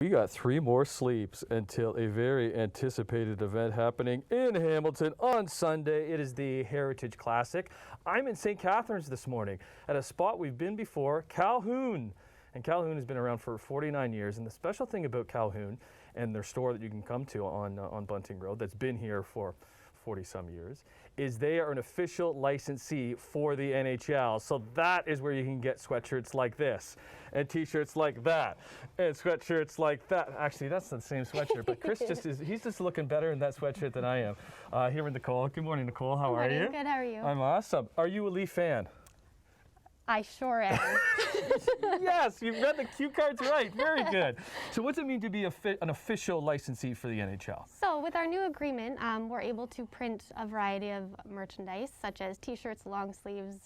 We got 3 more sleeps until a very anticipated event happening in Hamilton on Sunday. It is the Heritage Classic. I'm in St. Catharines this morning at a spot we've been before, Calhoun. And Calhoun has been around for 49 years. And the special thing about Calhoun and their store that you can come to on Bunting Road that's been here for 40-some years is they are an official licensee for the NHL. So that is where you can get sweatshirts like this and t-shirts like that and sweatshirts like that. Actually, that's the same sweatshirt, but Chris he's just looking better in that sweatshirt than I am. Here with Nicole. Good morning, Nicole. How are you? Good, how are you? I'm awesome. Are you a Leaf fan? I sure am. Yes, you've read the cue cards right. Very good. So what's it mean to be an official licensee for the NHL? So with our new agreement, we're able to print a variety of merchandise, such as t-shirts, long sleeves,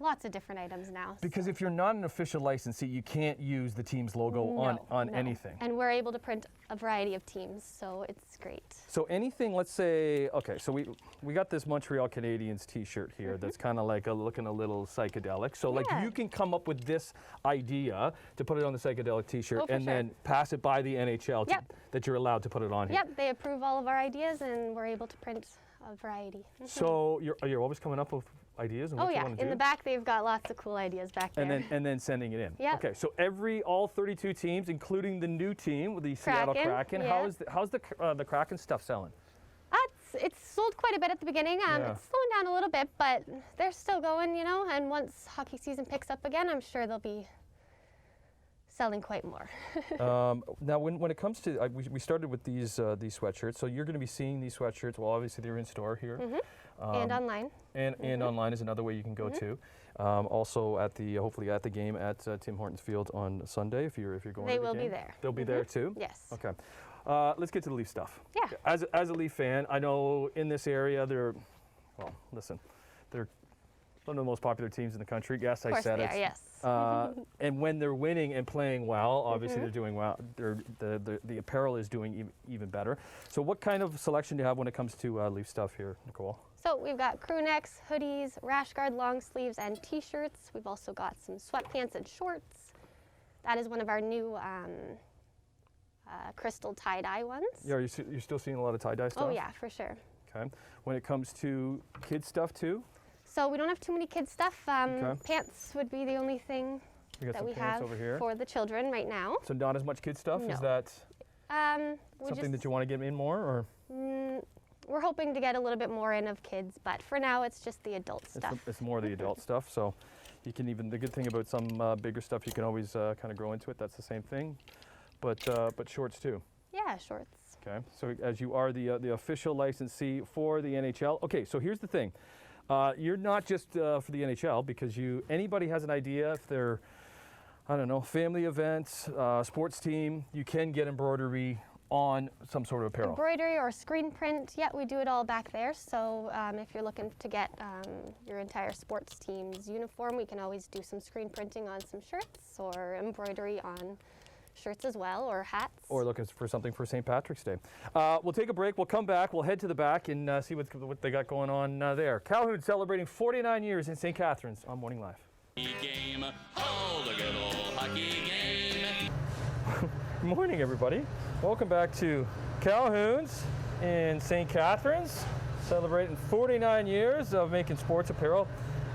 lots of different items now. Because if you're not an official licensee, you can't use the team's logo on anything. And we're able to print a variety of teams, so it's great. So anything, let's say, okay, so we got this Montreal Canadiens t-shirt here that's kind of like looking a little psychedelic. So like you can come up with this idea to put it on the psychedelic t-shirt and then pass it by the NHL that you're allowed to put it on here. Yep, they approve all of our ideas and we're able to print a variety. So you're always coming up with ideas and what you want to do? In the back they've got lots of cool ideas back there. And then sending it in. Yep. Okay, so all 32 teams, including the new team with the Seattle Kraken. How's the Kraken stuff selling? It's sold quite a bit at the beginning. It's slowing down a little bit, but they're still going, you know, and once hockey season picks up again, I'm sure they'll be selling quite more. Now, when it comes to, we started with these sweatshirts, so you're going to be seeing these sweatshirts, well, obviously they're in store here. And online. And online is another way you can go to. Also hopefully at the game at Tim Hortons Field on Sunday if you're going to the game. They will be there. They'll be there too? Yes. Okay. Let's get to the Leaf stuff. Yeah. As a Leaf fan, I know in this area they're one of the most popular teams in the country. Yes, I said it. Yes. And when they're winning and playing well, obviously they're doing well. The apparel is doing even better. So what kind of selection do you have when it comes to Leaf stuff here, Nicole? So we've got crew necks, hoodies, rash guard long sleeves, and t-shirts. We've also got some sweatpants and shorts. That is one of our new crystal tie-dye ones. Yeah, you're still seeing a lot of tie-dye stuff? Oh yeah, for sure. Okay. When it comes to kid stuff too? So we don't have too many kid stuff. Pants would be the only thing that we have over here for the children right now. So not as much kid stuff? No. Is that something that you want to get in more, or? We're hoping to get a little bit more in of kids, but for now it's just the adult stuff. It's more the adult stuff, so you can the good thing about some bigger stuff, you can always kind of grow into it. That's the same thing, but shorts too. Yeah, shorts. Okay, so as you are the official licensee for the NHL. Okay, so here's the thing. You're not just for the NHL, because anybody has an idea, if they're, I don't know, family events, sports team, you can get embroidery on some sort of apparel. Embroidery or screen print, we do it all back there. So if you're looking to get your entire sports team's uniform, we can always do some screen printing on some shirts or embroidery on shirts as well, or hats. Or looking for something for St. Patrick's Day. We'll take a break, we'll come back, we'll head to the back and see what they got going on there. Calhoun celebrating 49 years in St. Catharines on Morning Live. Game, oh, the good old hockey game. Good morning, everybody. Welcome back to Calhoun's in St. Catharines, celebrating 49 years of making sports apparel.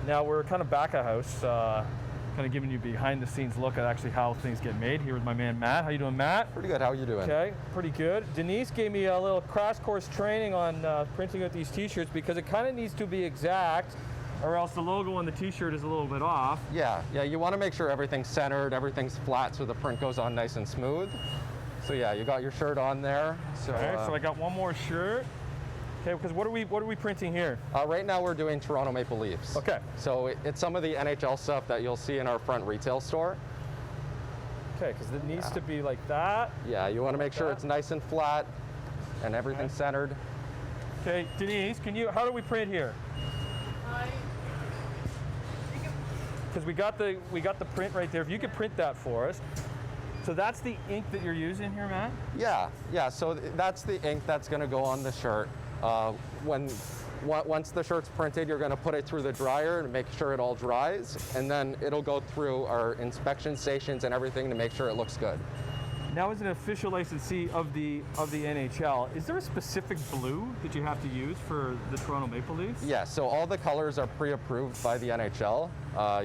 Now we're kind of back of house, kind of giving you behind the scenes look at actually how things get made. Here with my man Matt. How you doing, Matt? Pretty good. How are you doing? Okay, pretty good. Denise gave me a little crash course training on printing out these t-shirts, because it kind of needs to be exact, or else the logo on the t-shirt is a little bit off. Yeah, you want to make sure everything's centered, everything's flat, so the print goes on nice and smooth. So yeah, you got your shirt on there. So, okay, so I got one more shirt. Okay, because what are we printing here? Right now we're doing Toronto Maple Leafs. Okay. So it's some of the NHL stuff that you'll see in our front retail store. Okay, because it needs to be like that. Yeah, you want to make sure it's nice and flat and everything's centered. Okay, Denise, how do we print here? Because we got the print right there. If you could print that for us. So that's the ink that you're using here, Matt? Yeah. So that's the ink that's going to go on the shirt. Once the shirt's printed, you're going to put it through the dryer and make sure it all dries, and then it'll go through our inspection stations and everything to make sure it looks good. Now, as an official licensee of the NHL, is there a specific blue that you have to use for the Toronto Maple Leafs? Yeah, so all the colors are pre-approved by the NHL.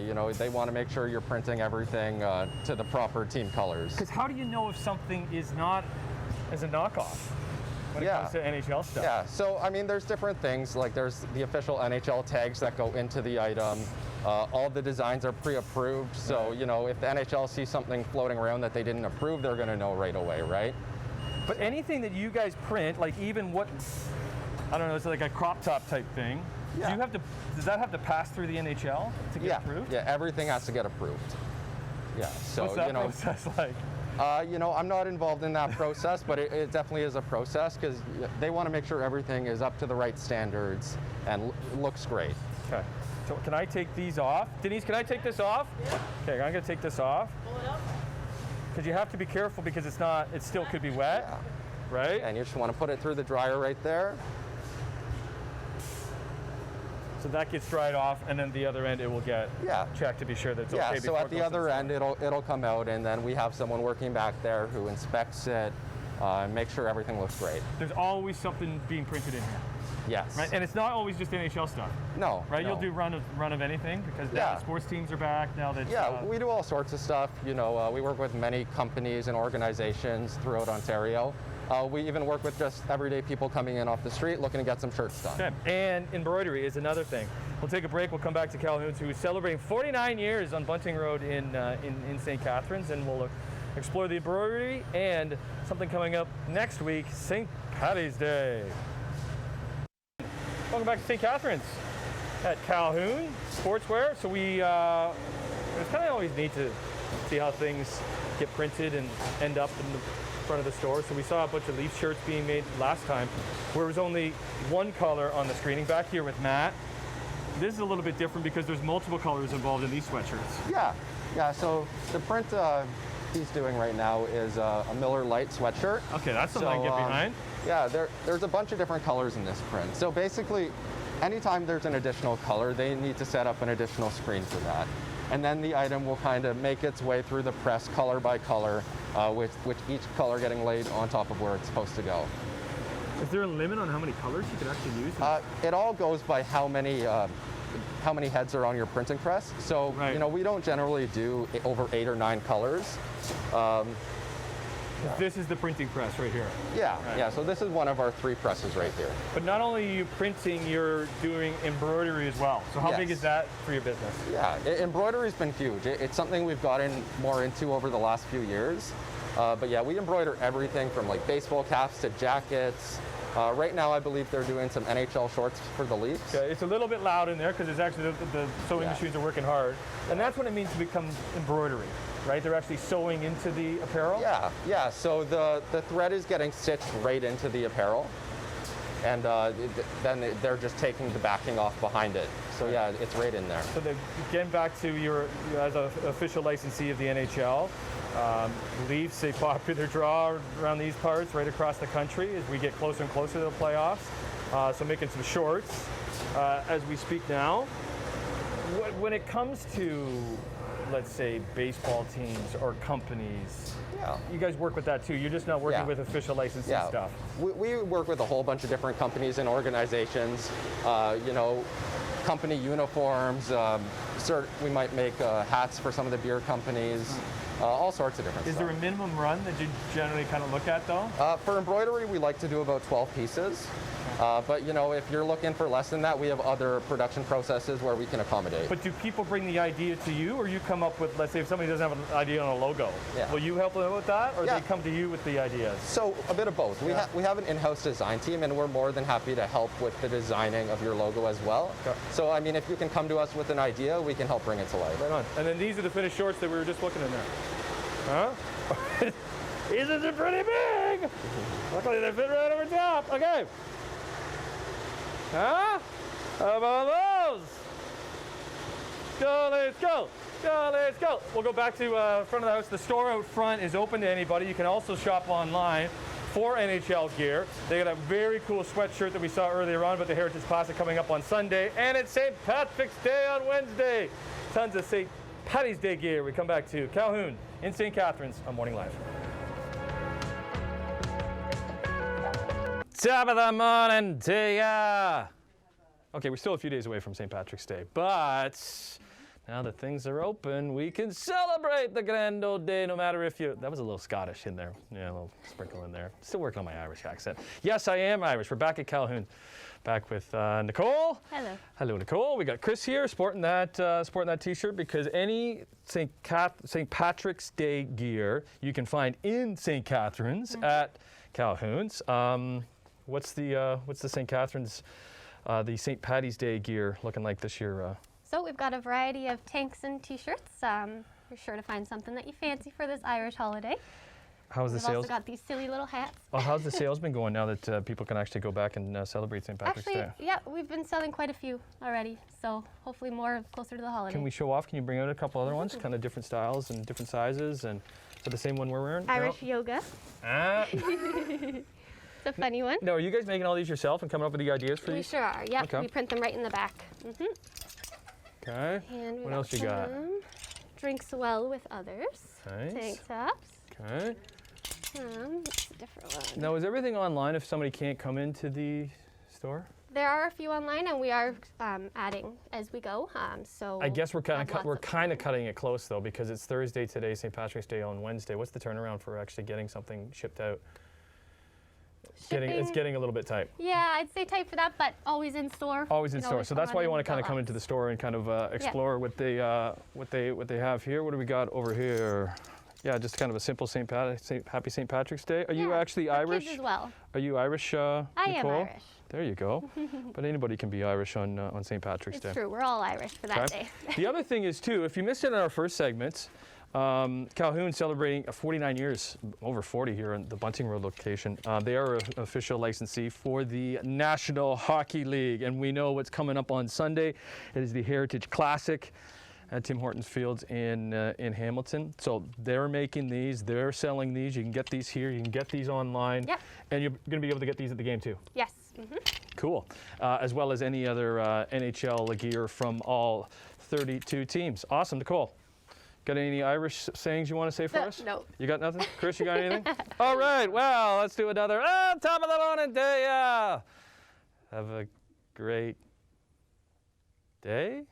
You know, they want to make sure you're printing everything to the proper team colors. Because how do you know if something is not as a knockoff when it comes to NHL stuff? Yeah, so I mean, there's different things. Like there's the official NHL tags that go into the item. All the designs are pre-approved, so you know, if the NHL sees something floating around that they didn't approve, they're going to know right away, right? But anything that you guys print, like even what, I don't know, it's like a crop top type thing. Yeah. Do you have to? Does that have to pass through the NHL to get approved? Yeah, everything has to get approved. Yeah, so what's that you know, process like? You know, I'm not involved in that process, but it definitely is a process because they want to make sure everything is up to the right standards and looks great. Okay. So can I take these off? Denise, can I take this off? Yeah. Okay, I'm gonna take this off. Pull it up. Because you have to be careful because it's not, it still could be wet, right? And you just want to put it through the dryer right there. So that gets dried off, and then the other end it will get checked to be sure that it's okay. Yeah, so at the other end it'll come out, and then we have someone working back there who inspects it, and makes sure everything looks great. There's always something being printed in here. Yes. Right, and it's not always just NHL stuff. No. Right, no. you'll do run of anything because now the sports teams are back. Now that we do all sorts of stuff. You know, we work with many companies and organizations throughout Ontario. We even work with just everyday people coming in off the street looking to get some shirts done. Okay. And embroidery is another thing. We'll take a break. We'll come back to Calhoun, who is celebrating 49 years on Bunting Road in St. Catharines, and we'll explore the embroidery and something coming up next week, St. Paddy's Day. Welcome back to St. Catharines at Calhoun Sportswear. So it's kind of always neat to see how things get printed and end up in the front of the store. So we saw a bunch of Leaf shirts being made last time where it was only one color on the screening. Back here with Matt, this is a little bit different because there's multiple colors involved in these sweatshirts. Yeah, so the print he's doing right now is a Miller Lite sweatshirt. Okay, that's something I can get behind. Yeah, there's a bunch of different colors in this print. So basically, anytime there's an additional color, they need to set up an additional screen for that. And then the item will kind of make its way through the press color by color, with each color getting laid on top of where it's supposed to go. Is there a limit on how many colors you could actually use? It all goes by how many heads are on your printing press. So, you know, we don't generally do over 8 or 9 colors. This is the printing press right here. Yeah, so this is one of our 3 presses right here. But not only are you printing, you're doing embroidery as well. So how big is that for your business? Yeah, embroidery's been huge. It's something we've gotten more into over the last few years. But yeah, we embroider everything from like baseball caps to jackets. Right now, I believe they're doing some NHL shorts for the Leafs. Okay, it's a little bit loud in there because it's actually the sewing machines are working hard. And that's what it means to become embroidery, right? They're actually sewing into the apparel? Yeah. So the thread is getting stitched right into the apparel. And then they're just taking the backing off behind it. So yeah, it's right in there. So getting back to your as an official licensee of the NHL, Leafs, a popular draw around these parts right across the country as we get closer and closer to the playoffs. So making some shorts as we speak now. When it comes to, let's say, baseball teams or companies, you guys work with that too. You're just not working with official licensing stuff. We work with a whole bunch of different companies and organizations. You know, company uniforms. We might make hats for some of the beer companies. All sorts of different stuff. Is there a minimum run that you generally kind of look at though? For embroidery, we like to do about 12 pieces. But you know, if you're looking for less than that, we have other production processes where we can accommodate. But do people bring the idea to you, or you come up with, let's say if somebody doesn't have an idea on a logo, will you help them with that, or they come to you with the ideas? So a bit of both. We have an in-house design team, and we're more than happy to help with the designing of your logo as well. Okay. So I mean, if you can come to us with an idea, we can help bring it to life. Right on. And then these are the finished shorts that we were just looking in there. Huh? These are pretty big. Luckily they fit right over top. Okay. Huh? How about those? Go, let's go. Go, let's go. We'll go back to front of the house. The store out front is open to anybody. You can also shop online for NHL gear. They got a very cool sweatshirt that we saw earlier on about the Heritage Classic coming up on Sunday. And it's St. Patrick's Day on Wednesday. Tons of St. Paddy's Day gear. We come back to Calhoun in St. Catharines on Morning Live. Top of the morning to ya. Okay, we're still a few days away from St. Patrick's Day, but now that things are open, we can celebrate the grand old day, no matter if you... That was a little Scottish in there. Yeah, a little sprinkle in there. Still working on my Irish accent. Yes, I am Irish. We're back at Calhoun. Back with Nicole. Hello. Hello, Nicole. We got Chris here sporting that T-shirt because any St. Patrick's Day gear you can find in St. Catharines at Calhoun's. What's the St. Catharines, the St. Paddy's Day gear looking like this year? So we've got a variety of tanks and t-shirts. You're sure to find something that you fancy for this Irish holiday. How's the We've sales? also got these silly little hats. Oh, how's the sales been going now that people can actually go back and celebrate St. Patrick's Day? Yeah, we've been selling quite a few already, so hopefully more closer to the holiday. Can we show off? Can you bring out a couple other ones, kind of different styles and different sizes, and so the same one we're wearing? Irish yoga. Ah. It's a funny one. No, are you guys making all these yourself and coming up with the ideas for We these? sure are. Yep, Okay. we print them right in the back. Okay. And What else you got? some Drinks well with others. Nice. Tank tops. Okay. It's a different one. Now, is everything online if somebody can't come into the store? There are a few online, and we are adding as we go. So I guess we're kind have of lots cutting it close though, because it's Thursday today, St. Patrick's Day on Wednesday. What's the turnaround for actually getting something shipped out? It's Shipping- getting a little bit tight. Yeah, I'd say tight for that, but always in store. Always in You can store. always So come that's on why you in want to kind of and come go into the store and kind of explore what they have here. What do we got over here? Yeah, just kind of a simple Happy St. Patrick's Day. Are you Yeah, actually for Irish? Kids as well. Are you Irish, Nicole? I am Irish. There you go. But anybody can be Irish on St. Patrick's Day. It's true. We're all Irish for that Okay. day. The other thing is too, if you missed it in our first segments, Calhoun celebrating 49 years, over 40 here in the Bunting Road location. They are an official licensee for the National Hockey League, and we know what's coming up on Sunday. It is the Heritage Classic at Tim Hortons Fields in Hamilton. So they're making these, they're selling these. You can get these here, you can get these online, Yep. and you're going to be able to get these at the game too. Yes. Cool. As well as any other NHL gear from all 32 teams. Awesome, Nicole. Got any Irish sayings you want to say for us? No. You got nothing? Chris, you got anything? All right, well, let's do another top of the morning to ya. Have a great day.